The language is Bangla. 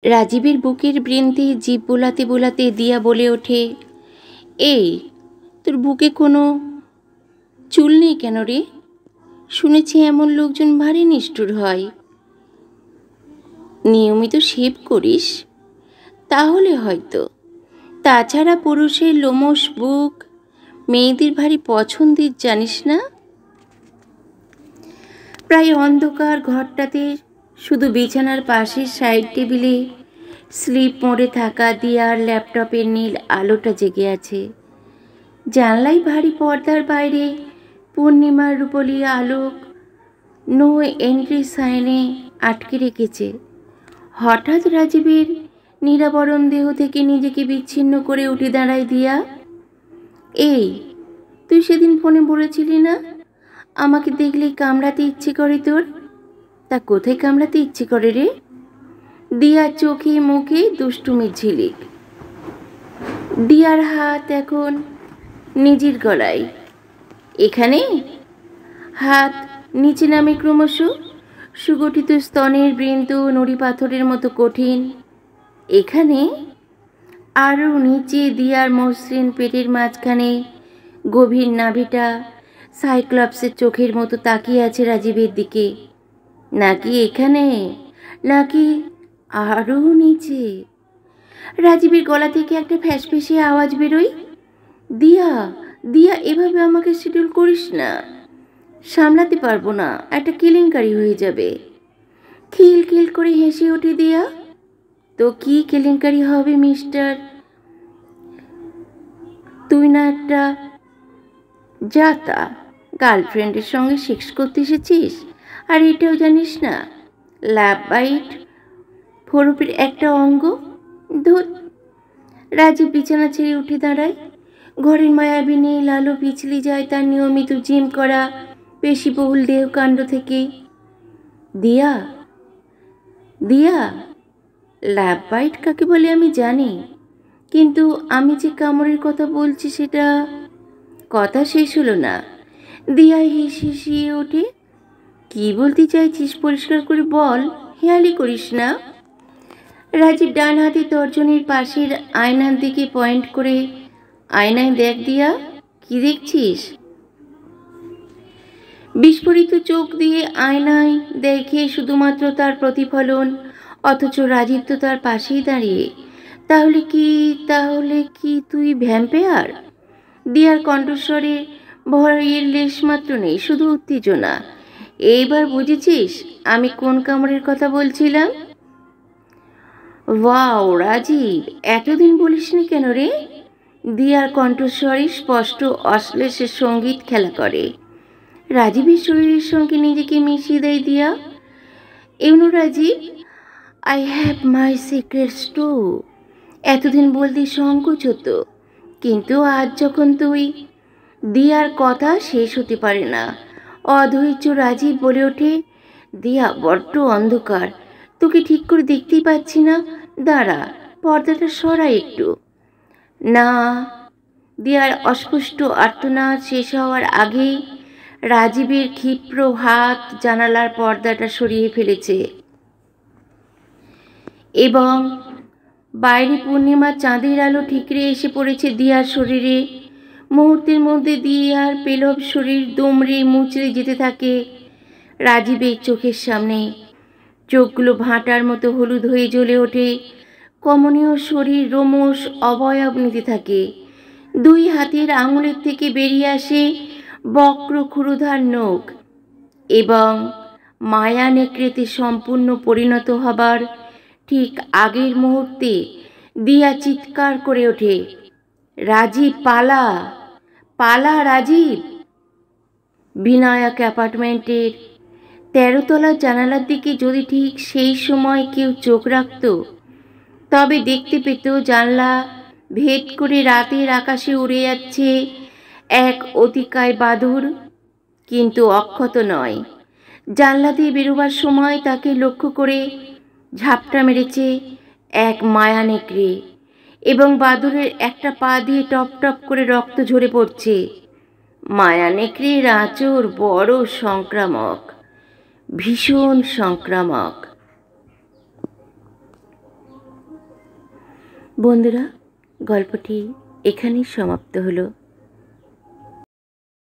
রাজীবের বুকের বৃন্তে জিভ বোলাতে বোলাতে দিয়া বলে ওঠে, এই তোর বুকে কোনো চুল নেই কেন রে? শুনেছি এমন লোকজন ভারী নিষ্ঠুর হয়। নিয়মিত শেভ করিস তাহলে হয়তো। তাছাড়া পুরুষের লোমশ বুক মেয়েদের ভারী পছন্দের, জানিস না? প্রায় অন্ধকার ঘরটাতে শুধু বিছানার পাশের সাইড টেবিলে স্লিপ মোড়ে থাকা দিয়ার ল্যাপটপের নীল আলোটা জেগে আছে। জানলায় ভারী পর্দার বাইরে পূর্ণিমার রূপলি আলোক নো এন্ট্রি সাইনে আটকে রেখেছে। হঠাৎ রাজীবের নিরাবরণ দেহ থেকে নিজেকে বিচ্ছিন্ন করে উঠে দাঁড়ায় দিয়া। এই, তুই সেদিন ফোনে বলেছিলি না আমাকে দেখলেই কামড়াতে ইচ্ছে করে তোর? তা কোথায় কামড়াতে ইচ্ছে করে রে? দিয়ার চোখে মুখে দুষ্টুমির ঝিলিক। দিয়ার হাত এখন নিজের গলায়। এখানে হাত নিচে নামে ক্রমশ, সুগঠিত স্তনের বৃন্ত নুড়ি পাথরের মতো কঠিন। এখানে আরও নিচে দিয়ার মসৃণ পেটের মাঝখানে গভীর নাভিটা সাইক্লপসের চোখের মতো তাকিয়ে আছে রাজীবের দিকে। নাকি এখানে, নাকি আরও নিচে? রাজীবের গলা থেকে একটা ফ্যাসফেসে আওয়াজ বেরোয়, দিয়া দিয়া এভাবে আমাকে শিডিউল করিস না, সামলাতে পারবো না, একটা কেলেঙ্কারি হয়ে যাবে। খিল খিল করে হেসে ওঠে দিয়া। তো কি কেলেঙ্কারি হবে মিস্টার? তুই না একটা জাতা গার্লফ্রেন্ডের সঙ্গে সেক্স করতে এসেছিস, আর এটাও জানিস না ল্যাব বাইট ফোরপের একটা অঙ্গ? ধুর! রাজীব বিছানা ছেড়ে উঠে দাঁড়ায়। ঘরের মায়াবী নীল আলো পিছলে যায় তার নিয়মিত জিম করা পেশিবহুল দেহকাণ্ড থেকে। দিয়া দিয়া ল্যাব বাইট কাকে বলে আমি জানি, কিন্তু আমি যে কামড়ের কথা বলছি সেটা। কথা শেষ হলো না, দিয়া হিসিয়ে ওঠে। কি বলতে চাইছিস পরিষ্কার করে বল, হেয়ালি করিস না। রাজীব ডান হাতে তর্জনীর পাশের আয়নার দিকে পয়েন্ট করে, আয়নায় দেখ দিয়া। কি দেখছিস? বিস্ফোরিত চোখ দিয়ে আয়নায় দেখে শুধুমাত্র তার প্রতিফলন, অথচ রাজীব তো তার পাশেই দাঁড়িয়ে। তাহলে কি তুই ভ্যাম্পায়ার? দিয়ার কণ্ঠস্বরে ভয়ের লেশমাত্র নেই, শুধু উত্তেজনা। এইবার বুঝেছিস আমি কোন কামড়ের কথা বলছিলাম? ওয়াও রাজীব, এতদিন বলিসনি কেন রে? দিয়ার কণ্ঠস্বরে স্পষ্ট অশ্লেষের সঙ্গীত খেলা করে। রাজীবের শরীরের সঙ্গে নিজেকে মিশিয়ে দেয় দিয়া। You know Rajiv, I have my secrets too. এতদিন বলতে সংকোচ হতো, কিন্তু আজ যখন তুই। দিয়ার কথা শেষ হতে পারে না। অধৈর্য রাজীব বলে ওঠে, দিয়া বড্ড অন্ধকার, তোকে ঠিক করে দেখতেই পাচ্ছি না। দাঁড়া, পর্দাটা সরা একটু। না। দিয়ার অস্পষ্ট আর্তনাদ শেষ হওয়ার আগেই রাজীবের ক্ষিপ্র হাত জানালার পর্দাটা সরিয়ে ফেলেছে এবং বাইরে পূর্ণিমার চাঁদের আলো ঠিকরে এসে পড়েছে দিয়ার শরীরে। মুহূর্তের মধ্যে দিয়ার পেলব শরীর দুমড়ে মুচড়ে যেতে থাকে রাজীবের চোখের সামনে। চোখগুলো ভাঁটার মতো হলুদ হয়ে জ্বলে ওঠে। কমনীয় শরীর রোমশ অবয়ব নিতে থাকে। দুই হাতের আঙুলের থেকে বেরিয়ে আসে বক্র ক্ষুরধার নখ এবং মায়া নেকড়েতে সম্পূর্ণ পরিণত হবার ঠিক আগের মুহূর্তে দিয়া চিৎকার করে ওঠে, রাজীব পালা, পালা রাজীব! বিনায়ক অ্যাপার্টমেন্টের 13 তলার জানালার দিকে যদি ঠিক সেই সময় কেউ চোখ রাখত, তবে দেখতে পেত জানলা ভেদ করে রাতের আকাশে উড়ে যাচ্ছে এক অতিকায় বাদুড়, কিন্তু অক্ষত নয়। জানলা দিয়ে বেরোবার সময় তাকে লক্ষ্য করে ঝাপটা মেরেছে এক মায়া নেকড়ে, এবং বাদুড়ের একটা পা দিয়ে টপ টপ করে রক্ত ঝরে পড়ছে। মায়া নেকড়ের আঁচড় বড় সংক্রামক, ভীষণ সংক্রামক। বন্ধুরা, গল্পটি এখানেই সমাপ্ত হলো।